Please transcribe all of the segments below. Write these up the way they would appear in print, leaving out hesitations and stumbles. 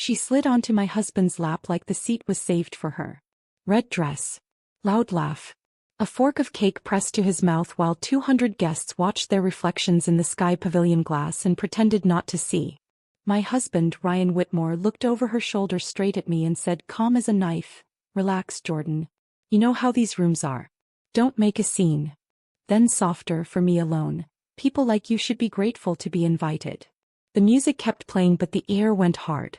She slid onto my husband's lap like the seat was saved for her. Red dress. Loud laugh. A fork of cake pressed to his mouth while 200 guests watched their reflections in the sky pavilion glass and pretended not to see. My husband, Ryan Whitmore, looked over her shoulder straight at me and said, calm as a knife, relax, Jordan. You know how these rooms are. Don't make a scene. Then softer, for me alone. People like you should be grateful to be invited. The music kept playing but the air went hard.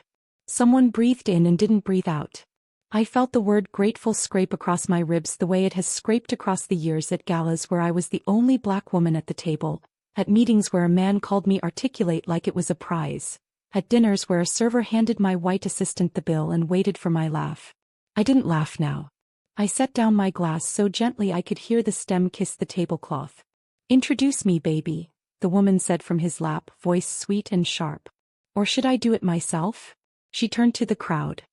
Someone breathed in and didn't breathe out. I felt the word grateful scrape across my ribs the way it has scraped across the years at galas where I was the only black woman at the table, at meetings where a man called me articulate like it was a prize, at dinners where a server handed my white assistant the bill and waited for my laugh. I didn't laugh now. I set down my glass so gently I could hear the stem kiss the tablecloth. Introduce me, baby, the woman said from his lap, voice sweet and sharp. Or should I do it myself? She turned to the crowd.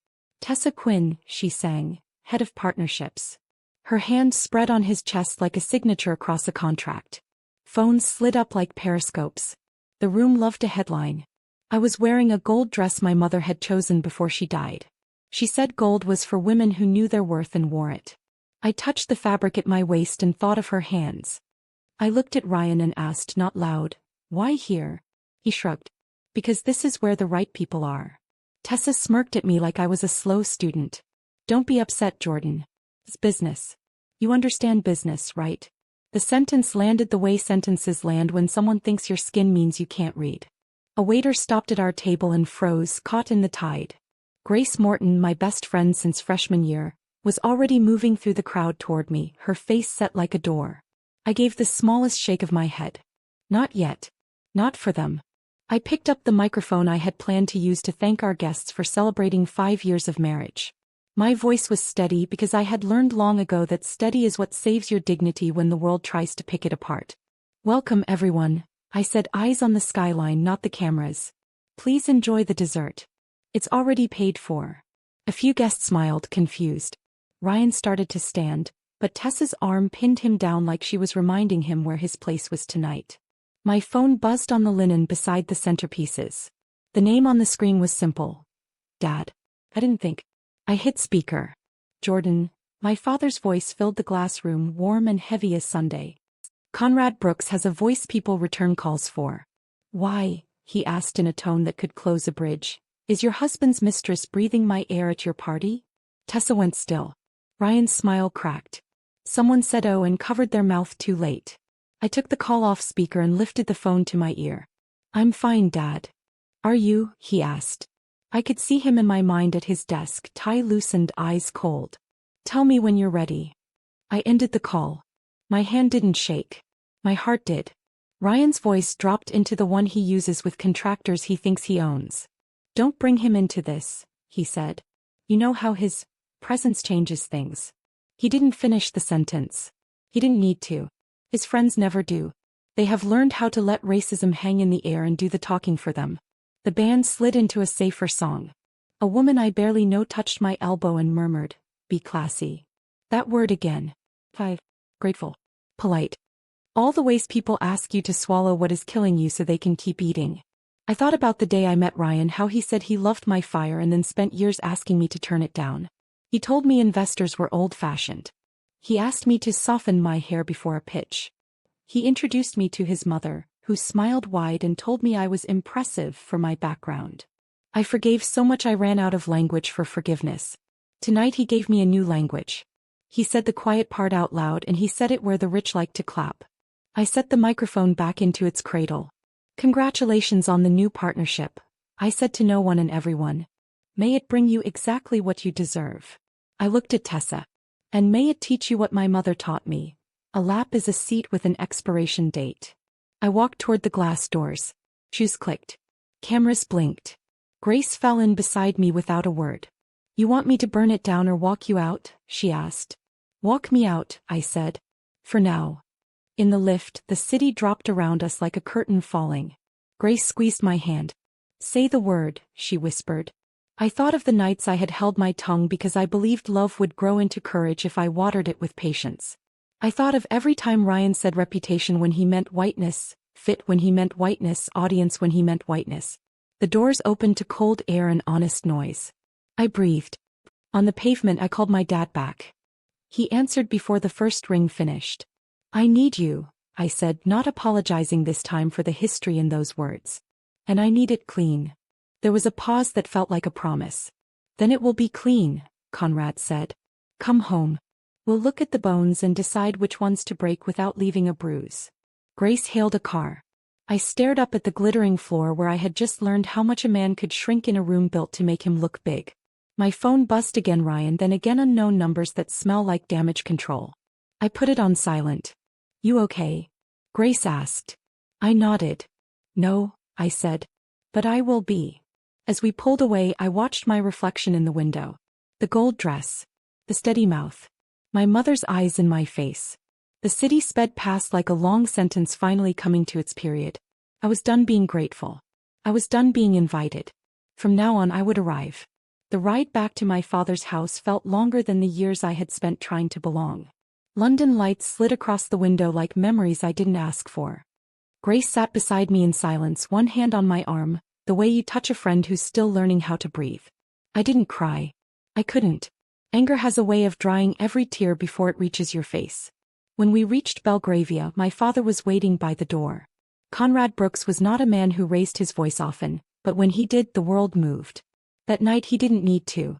Tessa Quinn, she sang, head of partnerships. Her hand spread on his chest like a signature across a contract. Phones slid up like periscopes. The room loved a headline. I was wearing a gold dress my mother had chosen before she died. She said gold was for women who knew their worth and wore it. I touched the fabric at my waist and thought of her hands. I looked at Ryan and asked, not loud, why here? He shrugged. Because this is where the right people are. Tessa smirked at me like I was a slow student. Don't be upset, Jordan. It's business. You understand business, right? The sentence landed the way sentences land when someone thinks your skin means you can't read. A waiter stopped at our table and froze, caught in the tide. Grace Morton, my best friend since freshman year, was already moving through the crowd toward me, her face set like a door. I gave the smallest shake of my head. Not yet. Not for them. I picked up the microphone I had planned to use to thank our guests for celebrating 5 years of marriage. My voice was steady because I had learned long ago that steady is what saves your dignity when the world tries to pick it apart. Welcome, everyone, I said, eyes on the skyline, not the cameras. Please enjoy the dessert. It's already paid for. A few guests smiled, confused. Ryan started to stand, but Tessa's arm pinned him down like she was reminding him where his place was tonight. My phone buzzed on the linen beside the centerpieces. The name on the screen was simple. Dad. I didn't think. I hit speaker. Jordan. My father's voice filled the glass room, warm and heavy as Sunday. Conrad Brooks has a voice people return calls for. Why? He asked in a tone that could close a bridge. Is your husband's mistress breathing my air at your party? Tessa went still. Ryan's smile cracked. Someone said oh and covered their mouth too late. I took the call off speaker and lifted the phone to my ear. I'm fine, Dad. Are you? He asked. I could see him in my mind at his desk, tie loosened, eyes cold. Tell me when you're ready. I ended the call. My hand didn't shake. My heart did. Ryan's voice dropped into the one he uses with contractors he thinks he owns. Don't bring him into this, he said. You know how his presence changes things. He didn't finish the sentence. He didn't need to. His friends never do. They have learned how to let racism hang in the air and do the talking for them. The band slid into a safer song. A woman I barely know touched my elbow and murmured, be classy. That word again. 5. Grateful. Polite. All the ways people ask you to swallow what is killing you so they can keep eating. I thought about the day I met Ryan, how he said he loved my fire and then spent years asking me to turn it down. He told me investors were old-fashioned. He asked me to soften my hair before a pitch. He introduced me to his mother, who smiled wide and told me I was impressive for my background. I forgave so much I ran out of language for forgiveness. Tonight he gave me a new language. He said the quiet part out loud and he said it where the rich like to clap. I set the microphone back into its cradle. Congratulations on the new partnership, I said to no one and everyone. May it bring you exactly what you deserve. I looked at Tessa. And may it teach you what my mother taught me. A lap is a seat with an expiration date. I walked toward the glass doors. Shoes clicked. Cameras blinked. Grace fell in beside me without a word. You want me to burn it down or walk you out? She asked. Walk me out, I said. For now. In the lift, the city dropped around us like a curtain falling. Grace squeezed my hand. Say the word, she whispered. I thought of the nights I had held my tongue because I believed love would grow into courage if I watered it with patience. I thought of every time Ryan said reputation when he meant whiteness, fit when he meant whiteness, audience when he meant whiteness. The doors opened to cold air and honest noise. I breathed. On the pavement I called my dad back. He answered before the first ring finished. "I need you," I said, not apologizing this time for the history in those words. "And I need it clean." There was a pause that felt like a promise. "Then it will be clean," Conrad said. "Come home. We'll look at the bones and decide which ones to break without leaving a bruise." Grace hailed a car. I stared up at the glittering floor where I had just learned how much a man could shrink in a room built to make him look big. My phone buzzed again, Ryan, then again unknown numbers that smell like damage control. I put it on silent. "You okay?" Grace asked. I nodded. "No," I said. "But I will be." As we pulled away, I watched my reflection in the window. The gold dress. The steady mouth. My mother's eyes in my face. The city sped past like a long sentence finally coming to its period. I was done being grateful. I was done being invited. From now on I would arrive. The ride back to my father's house felt longer than the years I had spent trying to belong. London lights slid across the window like memories I didn't ask for. Grace sat beside me in silence, one hand on my arm, the way you touch a friend who's still learning how to breathe. I didn't cry. I couldn't. Anger has a way of drying every tear before it reaches your face. When we reached Belgravia, my father was waiting by the door. Conrad Brooks was not a man who raised his voice often, but when he did, the world moved. That night he didn't need to.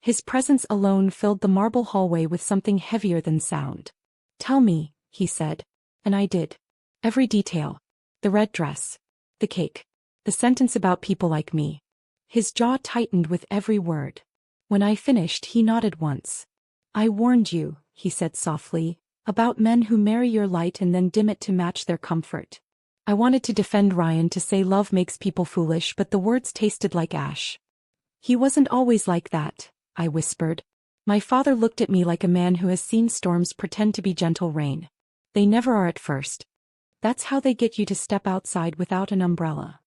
His presence alone filled the marble hallway with something heavier than sound. "Tell me," he said. And I did. Every detail. The red dress. The cake. The sentence about people like me. His jaw tightened with every word. When I finished, he nodded once. "I warned you," he said softly, "about men who marry your light and then dim it to match their comfort." I wanted to defend Ryan, to say love makes people foolish, but the words tasted like ash. "He wasn't always like that," I whispered. My father looked at me like a man who has seen storms pretend to be gentle rain. "They never are at first. That's how they get you to step outside without an umbrella."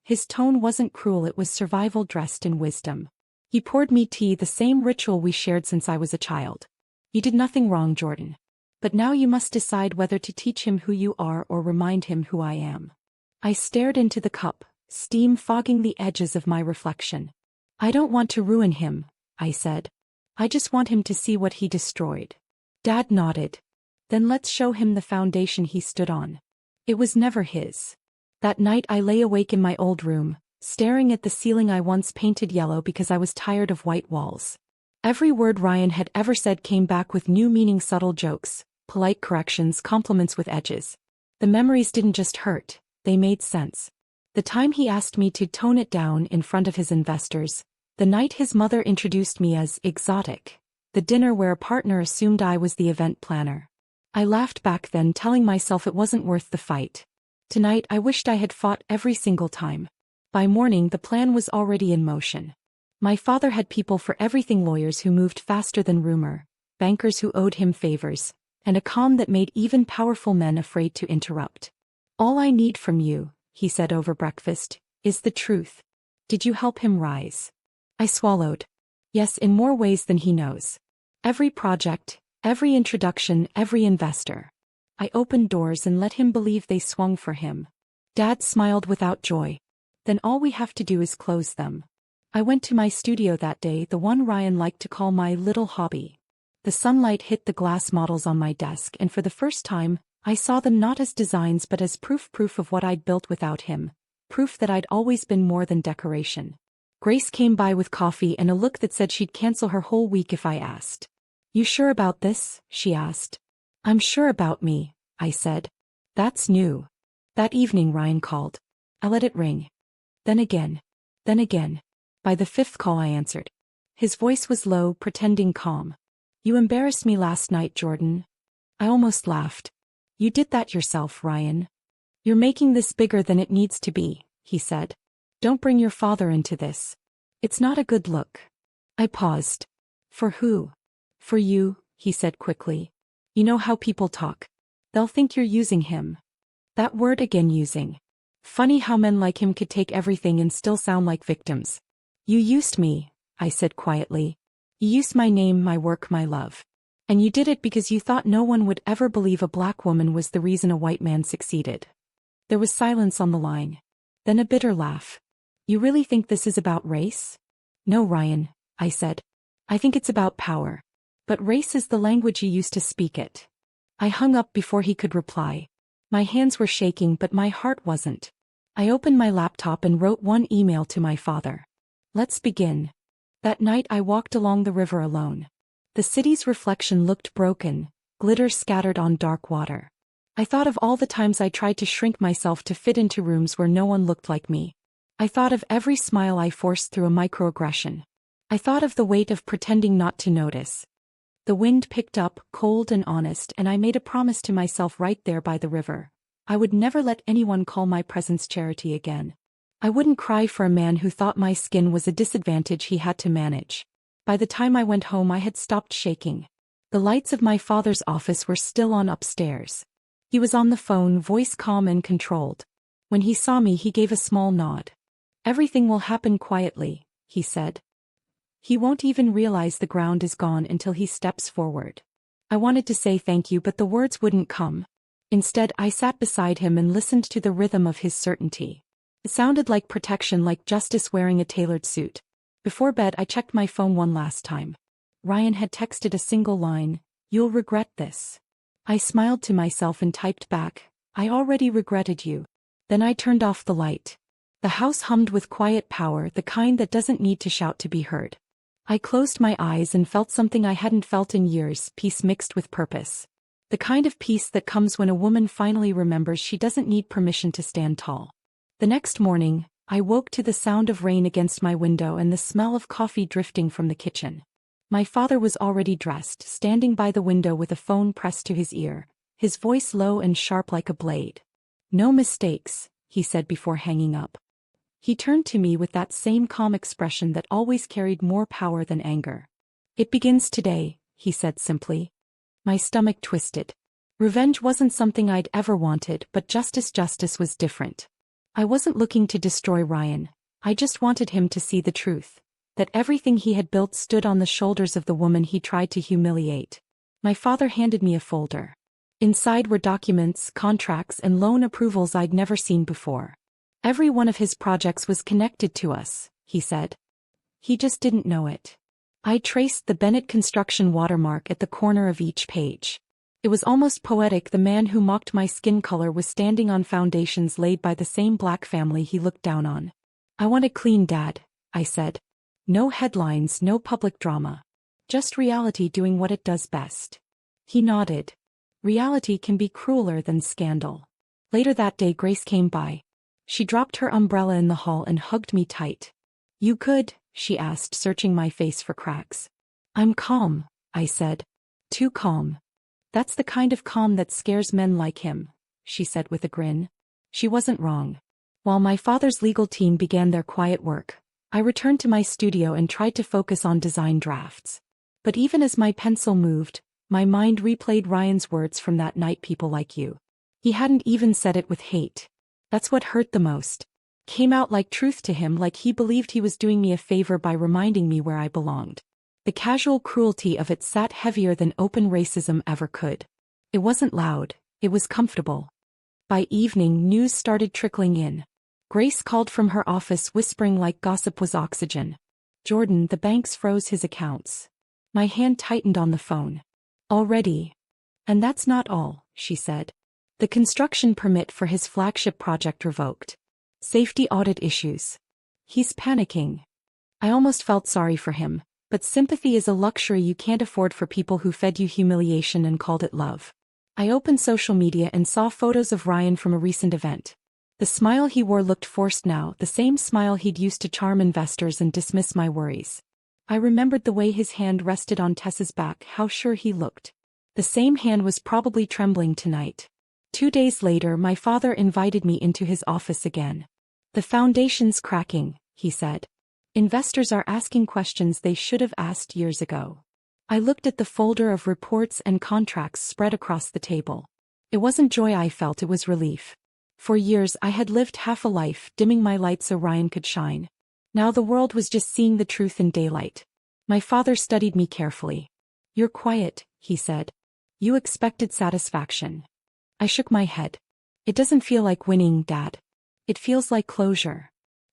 His tone wasn't cruel, it was survival dressed in wisdom. He poured me tea, the same ritual we shared since I was a child. "You did nothing wrong, Jordan. But now you must decide whether to teach him who you are or remind him who I am." I stared into the cup, steam fogging the edges of my reflection. "I don't want to ruin him," I said. "I just want him to see what he destroyed." Dad nodded. "Then let's show him the foundation he stood on." It was never his. That night I lay awake in my old room, staring at the ceiling I once painted yellow because I was tired of white walls. Every word Ryan had ever said came back with new meaning, subtle jokes, polite corrections, compliments with edges. The memories didn't just hurt, they made sense. The time he asked me to tone it down in front of his investors, the night his mother introduced me as exotic, the dinner where a partner assumed I was the event planner. I laughed back then, telling myself it wasn't worth the fight. Tonight I wished I had fought every single time. By morning the plan was already in motion. My father had people for everything: lawyers who moved faster than rumor, bankers who owed him favors, and a calm that made even powerful men afraid to interrupt. "All I need from you," he said over breakfast, "is the truth. Did you help him rise?" I swallowed. Yes, in more ways than he knows. Every project, every introduction, every investor. I opened doors and let him believe they swung for him. Dad smiled without joy. "Then all we have to do is close them." I went to my studio that day, the one Ryan liked to call my little hobby. The sunlight hit the glass models on my desk, and for the first time, I saw them not as designs but as proof of what I'd built without him, proof that I'd always been more than decoration. Grace came by with coffee and a look that said she'd cancel her whole week if I asked. "You sure about this?" she asked. "I'm sure about me," I said. "That's new." That evening Ryan called. I let it ring. Then again. Then again. By the fifth call I answered. His voice was low, pretending calm. "You embarrassed me last night, Jordan." I almost laughed. "You did that yourself, Ryan. You're making this bigger than it needs to be," he said. "Don't bring your father into this. It's not a good look." I paused. "For who?" "For you," he said quickly. "You know how people talk. They'll think you're using him." That word again, using. Funny how men like him could take everything and still sound like victims. "You used me," I said quietly. "You used my name, my work, my love. And you did it because you thought no one would ever believe a black woman was the reason a white man succeeded." There was silence on the line. Then a bitter laugh. You really think this is about race? No, Ryan, I said. I think it's about power. But race is the language you use to speak it. I hung up before he could reply. My hands were shaking but my heart wasn't. I opened my laptop and wrote one email to my father. Let's begin. That night I walked along the river alone. The city's reflection looked broken, glitter scattered on dark water. I thought of all the times I tried to shrink myself to fit into rooms where no one looked like me. I thought of every smile I forced through a microaggression. I thought of the weight of pretending not to notice. The wind picked up, cold and honest, and I made a promise to myself right there by the river. I would never let anyone call my presence charity again. I wouldn't cry for a man who thought my skin was a disadvantage he had to manage. By the time I went home I had stopped shaking. The lights of my father's office were still on upstairs. He was on the phone, voice calm and controlled. When he saw me he gave a small nod. Everything will happen quietly, he said. He won't even realize the ground is gone until he steps forward. I wanted to say thank you but the words wouldn't come. Instead I sat beside him and listened to the rhythm of his certainty. It sounded like protection, like justice wearing a tailored suit. Before bed I checked my phone one last time. Ryan had texted a single line, "You'll regret this." I smiled to myself and typed back, "I already regretted you." Then I turned off the light. The house hummed with quiet power, the kind that doesn't need to shout to be heard. I closed my eyes and felt something I hadn't felt in years, peace mixed with purpose. The kind of peace that comes when a woman finally remembers she doesn't need permission to stand tall. The next morning, I woke to the sound of rain against my window and the smell of coffee drifting from the kitchen. My father was already dressed, standing by the window with a phone pressed to his ear, his voice low and sharp like a blade. "No mistakes," he said before hanging up. He turned to me with that same calm expression that always carried more power than anger. "It begins today," he said simply. My stomach twisted. Revenge wasn't something I'd ever wanted, but justice was different. I wasn't looking to destroy Ryan. I just wanted him to see the truth. That everything he had built stood on the shoulders of the woman he tried to humiliate. My father handed me a folder. Inside were documents, contracts, and loan approvals I'd never seen before. Every one of his projects was connected to us, he said. He just didn't know it. I traced the Bennett construction watermark at the corner of each page. It was almost poetic. The man who mocked my skin color was standing on foundations laid by the same black family he looked down on. "I want it clean, Dad," I said. "No headlines, no public drama. Just reality doing what it does best." He nodded. Reality can be crueler than scandal. Later that day Grace came by. She dropped her umbrella in the hall and hugged me tight. "You good?" she asked, searching my face for cracks. "I'm calm," I said. "Too calm." "That's the kind of calm that scares men like him," she said with a grin. She wasn't wrong. While my father's legal team began their quiet work, I returned to my studio and tried to focus on design drafts. But even as my pencil moved, my mind replayed Ryan's words from that night, "people like you." He hadn't even said it with hate. That's what hurt the most. Came out like truth to him, like he believed he was doing me a favor by reminding me where I belonged. The casual cruelty of it sat heavier than open racism ever could. It wasn't loud, it was comfortable. By evening, news started trickling in. Grace called from her office whispering like gossip was oxygen. "Jordan, the banks froze his accounts." My hand tightened on the phone. "Already?" "And that's not all," she said. "The construction permit for his flagship project revoked. Safety audit issues. He's panicking." I almost felt sorry for him, but sympathy is a luxury you can't afford for people who fed you humiliation and called it love. I opened social media and saw photos of Ryan from a recent event. The smile he wore looked forced now, the same smile he'd used to charm investors and dismiss my worries. I remembered the way his hand rested on Tessa's back, how sure he looked. The same hand was probably trembling tonight. 2 days later, my father invited me into his office again. "The foundation's cracking," he said. "Investors are asking questions they should have asked years ago." I looked at the folder of reports and contracts spread across the table. It wasn't joy I felt, it was relief. For years I had lived half a life, dimming my light so Ryan could shine. Now the world was just seeing the truth in daylight. My father studied me carefully. "You're quiet," he said. "You expected satisfaction." I shook my head. "It doesn't feel like winning, Dad. It feels like closure."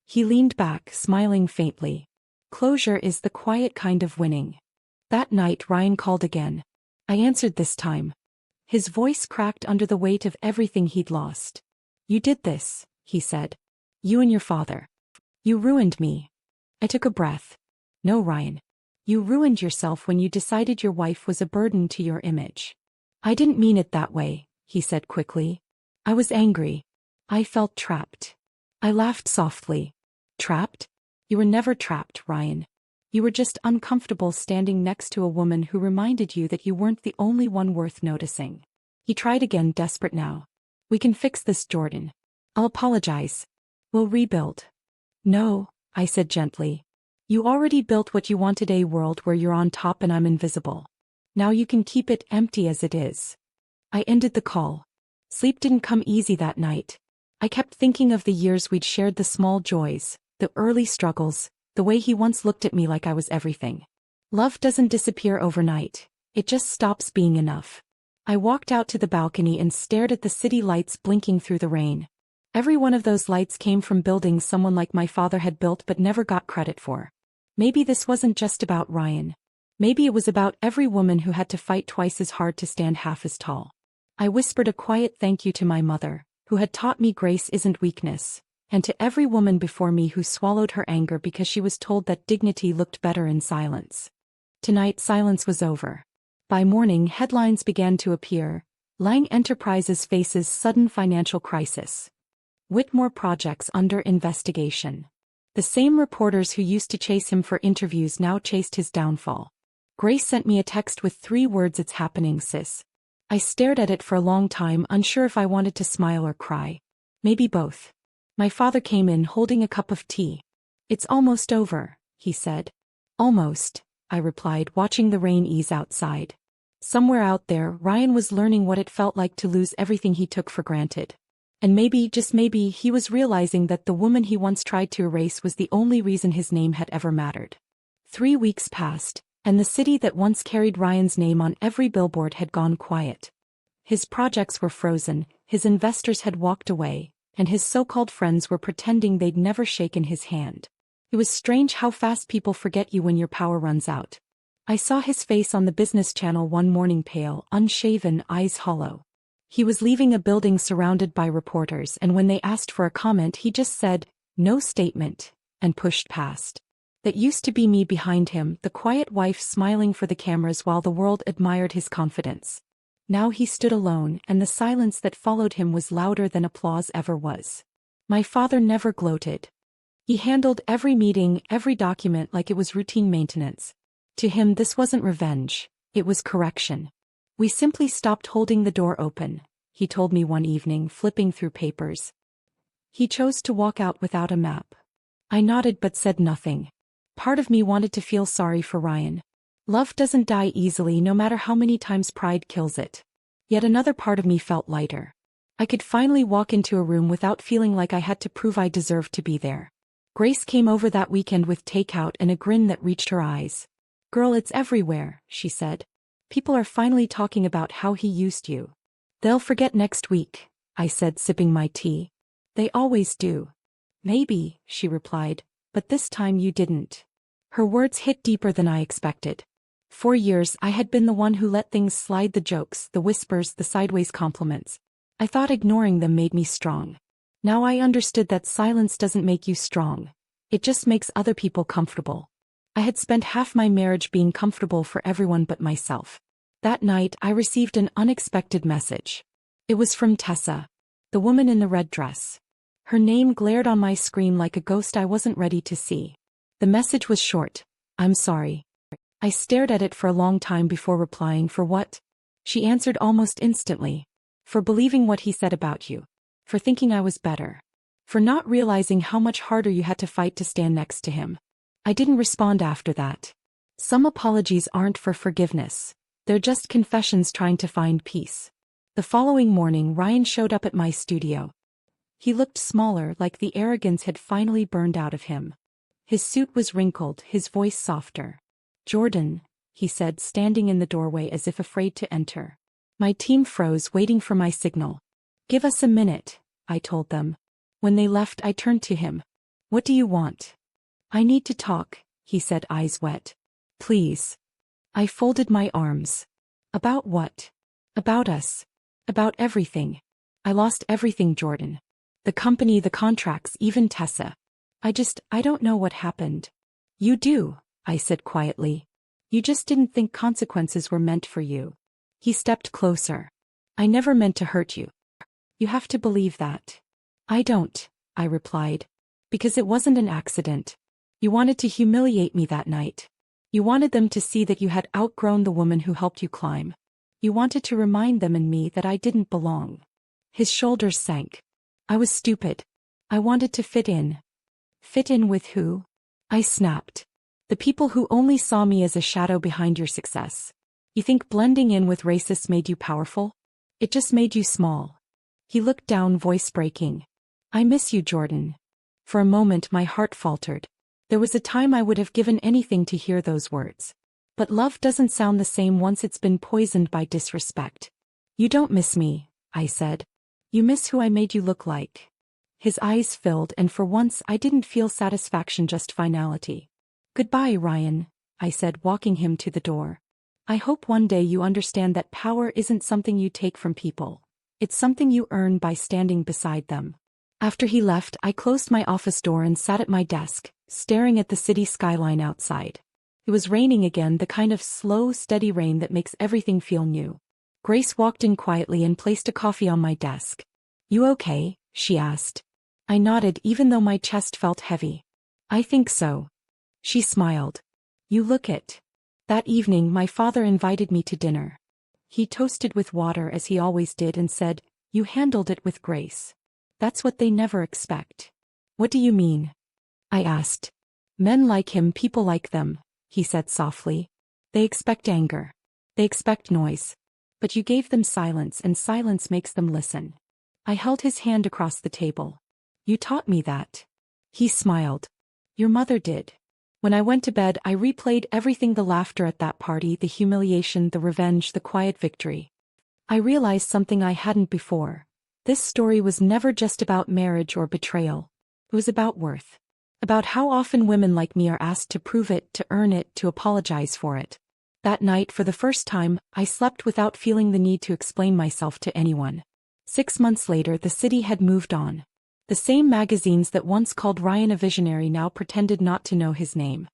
He leaned back, smiling faintly. Closure is the quiet kind of winning. That night Ryan called again. I answered this time. His voice cracked under the weight of everything he'd lost. You did this, he said. You and your father. You ruined me. I took a breath. No, Ryan. You ruined yourself when you decided your wife was a burden to your image. I didn't mean it that way, he said quickly. I was angry. I felt trapped. I laughed softly. Trapped? You were never trapped, Ryan. You were just uncomfortable standing next to a woman who reminded you that you weren't the only one worth noticing. He tried again, desperate now. We can fix this, Jordan. I'll apologize. We'll rebuild. No, I said gently. You already built what you wanted, a world where you're on top and I'm invisible. Now you can keep it empty as it is. I ended the call. Sleep didn't come easy that night. I kept thinking of the years we'd shared, the small joys, the early struggles, the way he once looked at me like I was everything. Love doesn't disappear overnight. It just stops being enough. I walked out to the balcony and stared at the city lights blinking through the rain. Every one of those lights came from buildings someone like my father had built but never got credit for. Maybe this wasn't just about Ryan. Maybe it was about every woman who had to fight twice as hard to stand half as tall. I whispered a quiet thank you to my mother, who had taught me grace isn't weakness, and to every woman before me who swallowed her anger because she was told that dignity looked better in silence. Tonight silence was over. By morning headlines began to appear. Lang Enterprises faces sudden financial crisis. Whitmore projects under investigation. The same reporters who used to chase him for interviews now chased his downfall. Grace sent me a text with 3 words: "It's happening, sis." I stared at it for a long time, unsure if I wanted to smile or cry. Maybe both. My father came in holding a cup of tea. It's almost over, he said. Almost, I replied, watching the rain ease outside. Somewhere out there, Ryan was learning what it felt like to lose everything he took for granted. And maybe, just maybe, he was realizing that the woman he once tried to erase was the only reason his name had ever mattered. 3 weeks passed, and the city that once carried Ryan's name on every billboard had gone quiet. His projects were frozen, his investors had walked away, and his so-called friends were pretending they'd never shaken his hand. It was strange how fast people forget you when your power runs out. I saw his face on the business channel one morning, pale, unshaven, eyes hollow. He was leaving a building surrounded by reporters, and when they asked for a comment he just said, "No statement," and pushed past. That used to be me behind him, the quiet wife smiling for the cameras while the world admired his confidence. Now he stood alone, and the silence that followed him was louder than applause ever was. My father never gloated. He handled every meeting, every document like it was routine maintenance. To him this wasn't revenge, it was correction. We simply stopped holding the door open, he told me one evening, flipping through papers. He chose to walk out without a map. I nodded but said nothing. Part of me wanted to feel sorry for Ryan. Love doesn't die easily, no matter how many times pride kills it. Yet another part of me felt lighter. I could finally walk into a room without feeling like I had to prove I deserved to be there. Grace came over that weekend with takeout and a grin that reached her eyes. "Girl, it's everywhere," she said. "People are finally talking about how he used you." "They'll forget next week," I said, sipping my tea. "They always do." "Maybe," she replied, "but this time you didn't." Her words hit deeper than I expected. For years I had been the one who let things slide, the jokes, the whispers, the sideways compliments. I thought ignoring them made me strong. Now I understood that silence doesn't make you strong. It just makes other people comfortable. I had spent half my marriage being comfortable for everyone but myself. That night I received an unexpected message. It was from Tessa, the woman in the red dress. Her name glared on my screen like a ghost I wasn't ready to see. The message was short: "I'm sorry." I stared at it for a long time before replying. "For what?" She answered almost instantly. "For believing what he said about you. For thinking I was better. For not realizing how much harder you had to fight to stand next to him." I didn't respond after that. Some apologies aren't for forgiveness. They're just confessions trying to find peace. The following morning Ryan showed up at my studio. He looked smaller, like the arrogance had finally burned out of him. His suit was wrinkled, his voice softer. "Jordan," he said, standing in the doorway as if afraid to enter. My team froze, waiting for my signal. "Give us a minute," I told them. When they left I turned to him. What do you want? I need to talk, he said, eyes wet. Please. I folded my arms. About what? About us. About everything. I lost everything, Jordan. The company, the contracts, even Tessa. I don't know what happened. You do, I said quietly. You just didn't think consequences were meant for you. He stepped closer. I never meant to hurt you. You have to believe that. I don't, I replied. Because it wasn't an accident. You wanted to humiliate me that night. You wanted them to see that you had outgrown the woman who helped you climb. You wanted to remind them and me that I didn't belong. His shoulders sank. I was stupid. I wanted to fit in. Fit in with who? I snapped. The people who only saw me as a shadow behind your success. You think blending in with racists made you powerful? It just made you small. He looked down, voice breaking. I miss you, Jordan. For a moment my heart faltered. There was a time I would have given anything to hear those words. But love doesn't sound the same once it's been poisoned by disrespect. You don't miss me, I said. You miss who I made you look like. His eyes filled, and for once I didn't feel satisfaction, just finality. Goodbye, Ryan, I said, walking him to the door. I hope one day you understand that power isn't something you take from people. It's something you earn by standing beside them. After he left, I closed my office door and sat at my desk, staring at the city skyline outside. It was raining again, the kind of slow, steady rain that makes everything feel new. Grace walked in quietly and placed a coffee on my desk. You okay? She asked. I nodded, even though my chest felt heavy. I think so. She smiled. You look it. That evening my father invited me to dinner. He toasted with water as he always did and said, You handled it with grace. That's what they never expect. What do you mean? I asked. Men like him, people like them, he said softly. They expect anger. They expect noise. But you gave them silence, and silence makes them listen. I held his hand across the table. You taught me that. He smiled. Your mother did. When I went to bed, I replayed everything, the laughter at that party, the humiliation, the revenge, the quiet victory. I realized something I hadn't before. This story was never just about marriage or betrayal. It was about worth. About how often women like me are asked to prove it, to earn it, to apologize for it. That night, for the first time, I slept without feeling the need to explain myself to anyone. 6 months later, the city had moved on. The same magazines that once called Ryan a visionary now pretended not to know his name.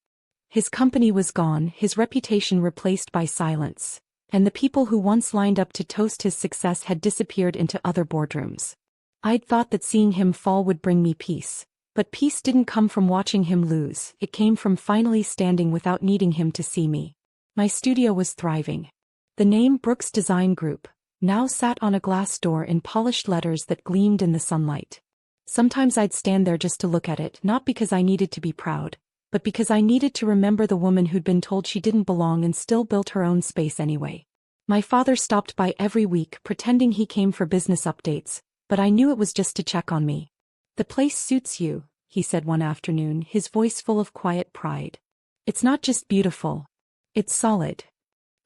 His company was gone, his reputation replaced by silence, and the people who once lined up to toast his success had disappeared into other boardrooms. I'd thought that seeing him fall would bring me peace, but peace didn't come from watching him lose, it came from finally standing without needing him to see me. My studio was thriving. The name Brooks Design Group now sat on a glass door in polished letters that gleamed in the sunlight. Sometimes I'd stand there just to look at it, not because I needed to be proud, but because I needed to remember the woman who'd been told she didn't belong and still built her own space anyway. My father stopped by every week, pretending he came for business updates, but I knew it was just to check on me. The place suits you, he said one afternoon, his voice full of quiet pride. It's not just beautiful. It's solid.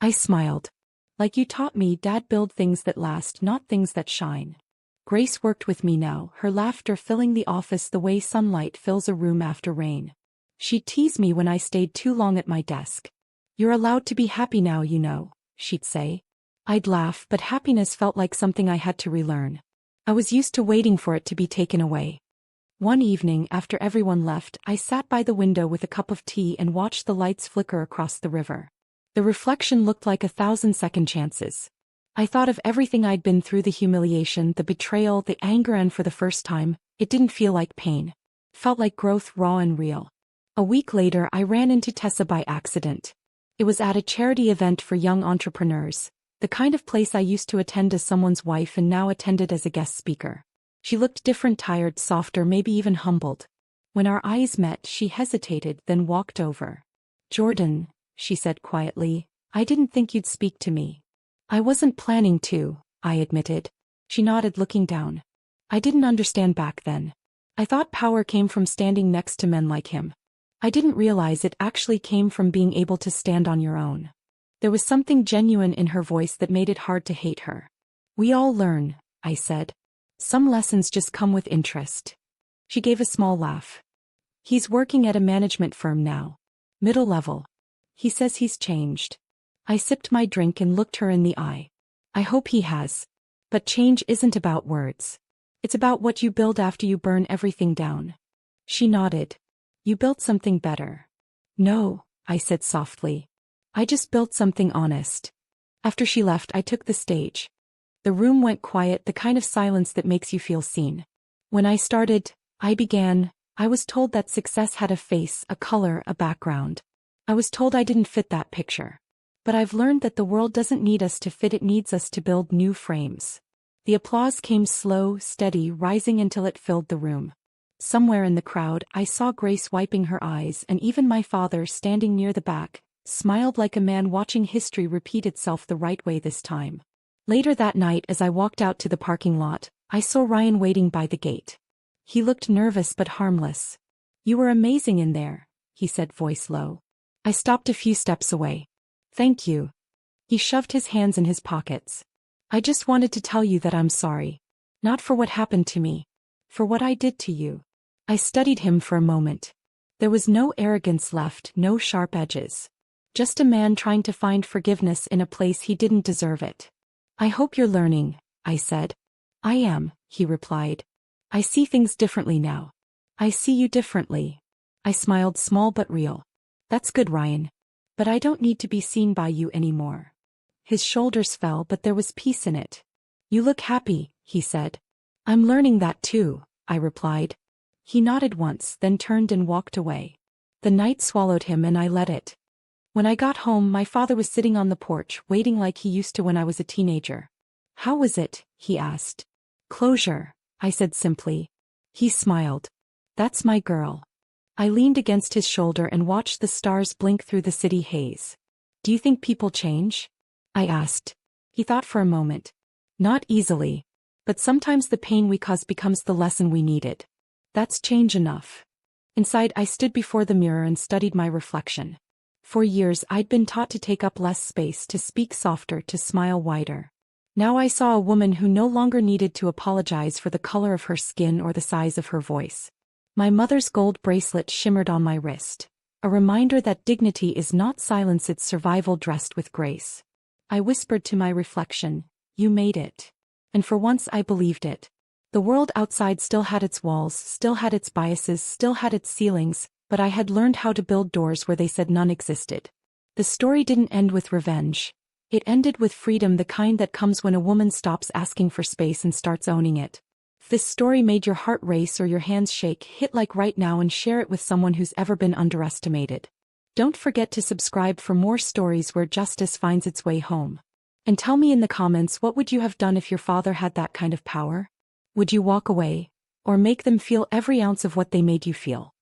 I smiled. Like you taught me, Dad, build things that last, not things that shine. Grace worked with me now, her laughter filling the office the way sunlight fills a room after rain. She'd tease me when I stayed too long at my desk. You're allowed to be happy now, you know, she'd say. I'd laugh, but happiness felt like something I had to relearn. I was used to waiting for it to be taken away. One evening, after everyone left, I sat by the window with a cup of tea and watched the lights flicker across the river. The reflection looked like 1,000 second chances. I thought of everything I'd been through, the humiliation, the betrayal, the anger, and for the first time, it didn't feel like pain. It felt like growth, raw and real. A week later, I ran into Tessa by accident. It was at a charity event for young entrepreneurs, the kind of place I used to attend as someone's wife and now attended as a guest speaker. She looked different, tired, softer, maybe even humbled. When our eyes met, she hesitated, then walked over. Jordan, she said quietly, I didn't think you'd speak to me. I wasn't planning to, I admitted. She nodded, looking down. I didn't understand back then. I thought power came from standing next to men like him. I didn't realize it actually came from being able to stand on your own. There was something genuine in her voice that made it hard to hate her. We all learn, I said. Some lessons just come with interest. She gave a small laugh. He's working at a management firm now. Middle level. He says he's changed. I sipped my drink and looked her in the eye. I hope he has. But change isn't about words. It's about what you build after you burn everything down. She nodded. You built something better. No, I said softly. I just built something honest. After she left, I took the stage. The room went quiet, the kind of silence that makes you feel seen. When I began, I was told that success had a face, a color, a background. I was told I didn't fit that picture. But I've learned that the world doesn't need us to fit, it needs us to build new frames. The applause came slow, steady, rising until it filled the room. Somewhere in the crowd, I saw Grace wiping her eyes, and even my father, standing near the back, smiled like a man watching history repeat itself the right way this time. Later that night, as I walked out to the parking lot, I saw Ryan waiting by the gate. He looked nervous but harmless. You were amazing in there, he said, voice low. I stopped a few steps away. Thank you. He shoved his hands in his pockets. I just wanted to tell you that I'm sorry. Not for what happened to me. For what I did to you. I studied him for a moment. There was no arrogance left, no sharp edges. Just a man trying to find forgiveness in a place he didn't deserve it. I hope you're learning, I said. I am, he replied. I see things differently now. I see you differently. I smiled, small but real. That's good, Ryan. But I don't need to be seen by you anymore. His shoulders fell, but there was peace in it. You look happy, he said. I'm learning that too, I replied. He nodded once, then turned and walked away. The night swallowed him and I let it. When I got home, my father was sitting on the porch, waiting like he used to when I was a teenager. How was it? He asked. Closure, I said simply. He smiled. That's my girl. I leaned against his shoulder and watched the stars blink through the city haze. Do you think people change? I asked. He thought for a moment. Not easily. But sometimes the pain we cause becomes the lesson we needed. That's change enough. Inside, I stood before the mirror and studied my reflection. For years, I'd been taught to take up less space, to speak softer, to smile wider. Now I saw a woman who no longer needed to apologize for the color of her skin or the size of her voice. My mother's gold bracelet shimmered on my wrist. A reminder that dignity is not silence, it's survival dressed with grace. I whispered to my reflection, you made it. And for once I believed it. The world outside still had its walls, still had its biases, still had its ceilings, but I had learned how to build doors where they said none existed. The story didn't end with revenge. It ended with freedom, the kind that comes when a woman stops asking for space and starts owning it. If this story made your heart race or your hands shake, hit like right now and share it with someone who's ever been underestimated. Don't forget to subscribe for more stories where justice finds its way home. And tell me in the comments, what would you have done if your father had that kind of power? Would you walk away, or make them feel every ounce of what they made you feel?